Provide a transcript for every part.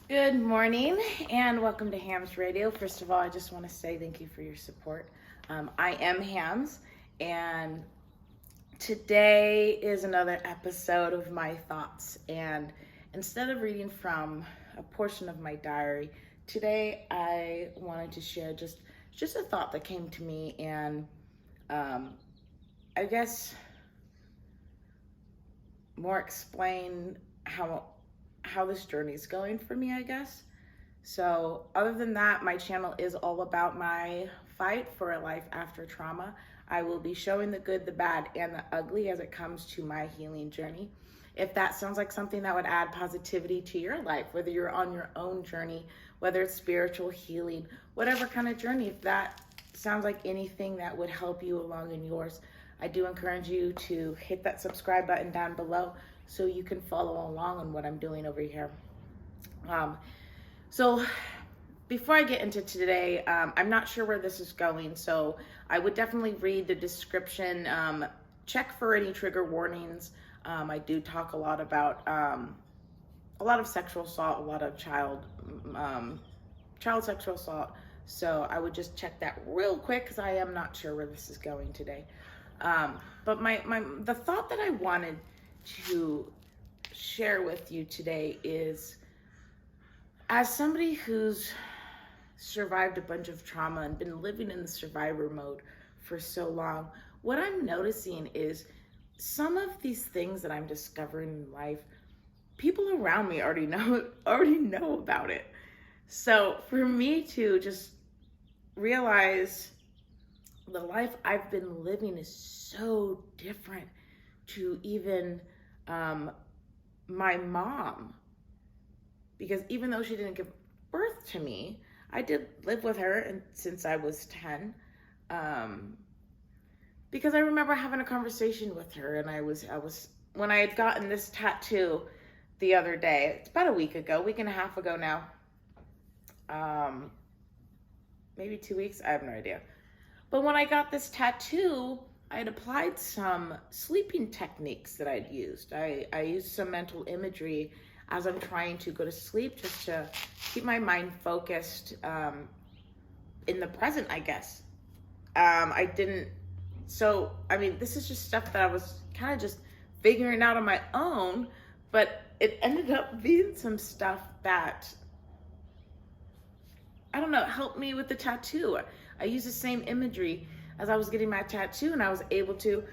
Good morning and welcome to Hams Radio. First of all, I just want to say thank you for your support. I am Hams, and today is another episode of my thoughts. And instead of reading from a portion of my diary, today I wanted to share just a thought that came to me, and I guess more explain how this journey is going for me, I guess. So, other than that, my channel is all about my fight for a life after trauma. I will be showing the good, the bad, and the ugly as it comes to my healing journey. If that sounds like something that would add positivity to your life, whether you're on your own journey, whether it's spiritual healing, whatever kind of journey, if that sounds like anything that would help you along in yours, I do encourage you to hit that subscribe button down below so you can follow along on what I'm doing over here. So before I get into today, I'm not sure where this is going, so I would definitely read the description, check for any trigger warnings. I do talk a lot about a lot of sexual assault, a lot of child sexual assault. So I would just check that real quick because I am not sure where this is going today. But the thought that I wanted to share with you today is, as somebody who's survived a bunch of trauma and been living in the survivor mode for so long, what I'm noticing is some of these things that I'm discovering in life, people around me already know about it. So for me to just realize the life I've been living is so different to even my mom, because even though she didn't give birth to me, I did live with her since I was 10. Because I remember having a conversation with her, and I was when I had gotten this tattoo the other day. It's about a week and a half ago now. Maybe 2 weeks. I have no idea. But when I got this tattoo, I had applied some sleeping techniques that I'd used. I used some mental imagery as I'm trying to go to sleep, just to keep my mind focused in the present, I guess. This is just stuff that I was kind of just figuring out on my own, but it ended up being some stuff that, I don't know, helped me with the tattoo. I used the same imagery as I was getting my tattoo, and I was able to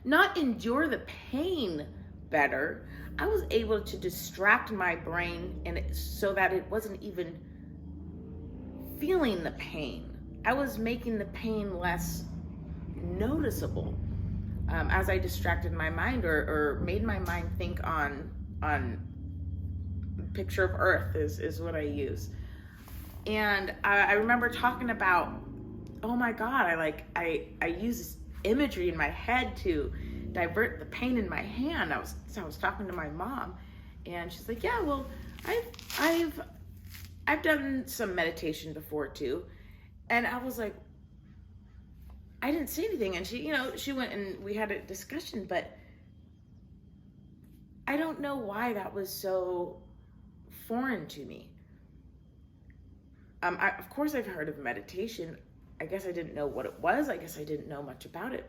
not endure the pain better. I was able to distract my brain so that it wasn't even feeling the pain. I was making the pain less noticeable as I distracted my mind or made my mind think on picture of Earth is what I use. And I remember talking about, oh my God, I use this imagery in my head to divert the pain in my hand. I was talking to my mom, and she's like, yeah, well, I've done some meditation before too. And I was like, I didn't say anything. And she went and we had a discussion, but I don't know why that was so foreign to me. Of course I've heard of meditation. I guess I didn't know what it was. I guess I didn't know much about it.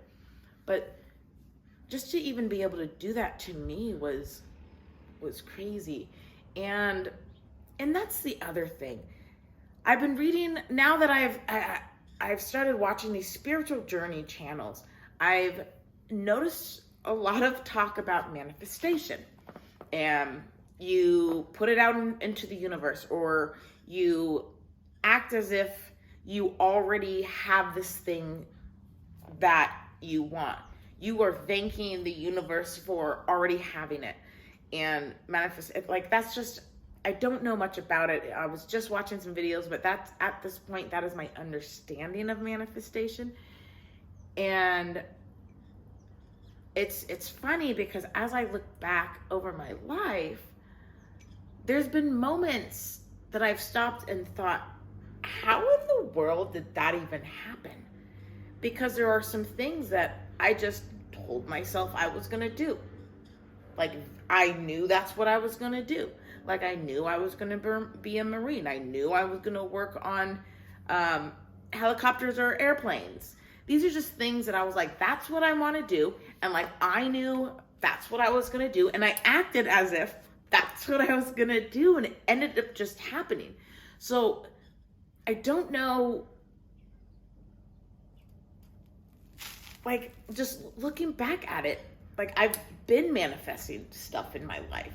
But just to even be able to do that to me was crazy. And that's the other thing. I've been reading, now that I've started watching these spiritual journey channels, I've noticed a lot of talk about manifestation. And you put it out into the universe, or you act as if you already have this thing that you want. You are thanking the universe for already having it and manifest it. Like, that's just, I don't know much about it. I was just watching some videos, but that's, at this point, that is my understanding of manifestation. And it's funny because as I look back over my life, there's been moments that I've stopped and thought, how in the world did that even happen? Because there are some things that I just told myself I was gonna do. Like, I knew that's what I was going to do. Like, I knew I was going to be a Marine. I knew I was going to work on helicopters or airplanes. These are just things that I was like, that's what I want to do. And like, I knew that's what I was going to do. And I acted as if that's what I was going to do. And it ended up just happening. So I don't know, like, just looking back at it, like, I've been manifesting stuff in my life,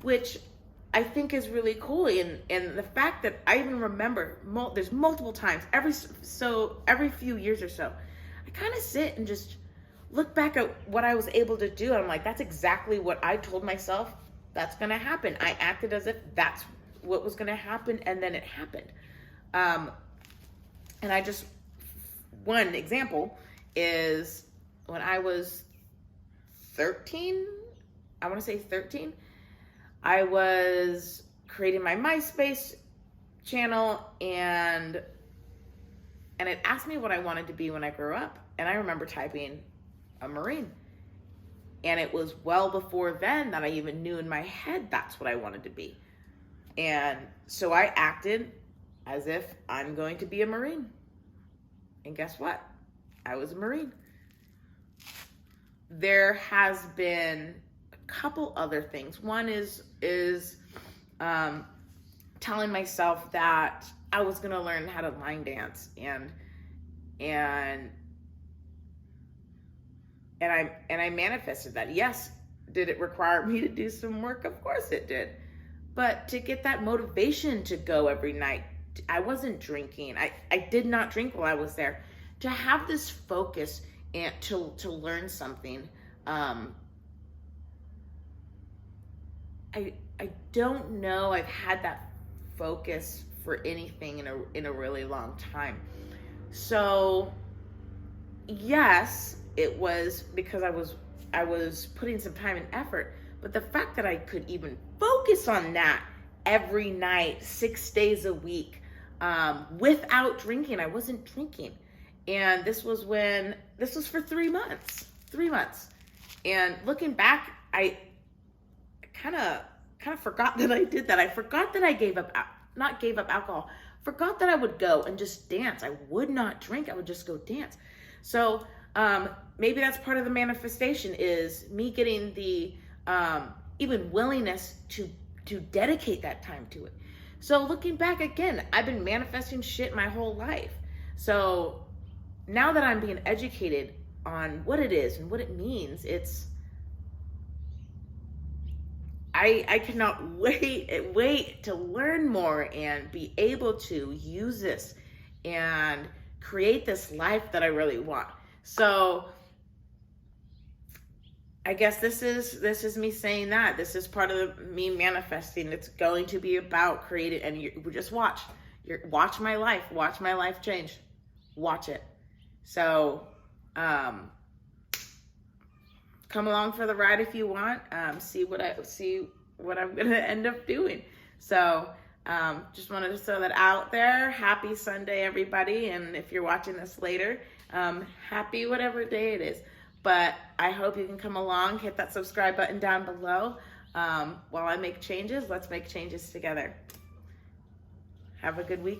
which I think is really cool. And the fact that I even remember, there's multiple times, every few years or so, I kind of sit and just look back at what I was able to do. And I'm like, that's exactly what I told myself that's going to happen. I acted as if that's what was going to happen, and then it happened. And I just, one example is when I was 13, I want to say 13, I was creating my MySpace channel, and it asked me what I wanted to be when I grew up. And I remember typing a Marine. And it was well before then that I even knew in my head that's what I wanted to be. And so I acted as if I'm going to be a Marine. And guess what? I was a Marine. There has been a couple other things. One is telling myself that I was going to learn how to line dance, and I manifested that. Yes, did it require me to do some work? Of course it did. But to get that motivation to go every night, I wasn't drinking. I did not drink while I was there. To have this focus and to learn something, I don't know I've had that focus for anything in a really long time. So yes, it was because I was putting some time and effort, but the fact that I could even focus on that every night, 6 days a week, without drinking. I wasn't drinking. And this was for 3 months. And looking back, I kind of forgot that I did that. I forgot that I not gave up alcohol, forgot that I would go and just dance. I would not drink. I would just go dance. So maybe that's part of the manifestation, is me getting the even willingness to dedicate that time to it. So looking back again, I've been manifesting shit my whole life. So now that I'm being educated on what it is and what it means, I cannot wait to learn more and be able to use this and create this life that I really want. So I guess this is me saying that this is part of me manifesting. It's going to be about creating, and you just watch my life change. Watch it. So come along for the ride if you want. See what I'm gonna end up doing. So just wanted to throw that out there. Happy Sunday, everybody, and if you're watching this later, happy whatever day it is. But I hope you can come along, hit that subscribe button down below. While I make changes, let's make changes together. Have a good week.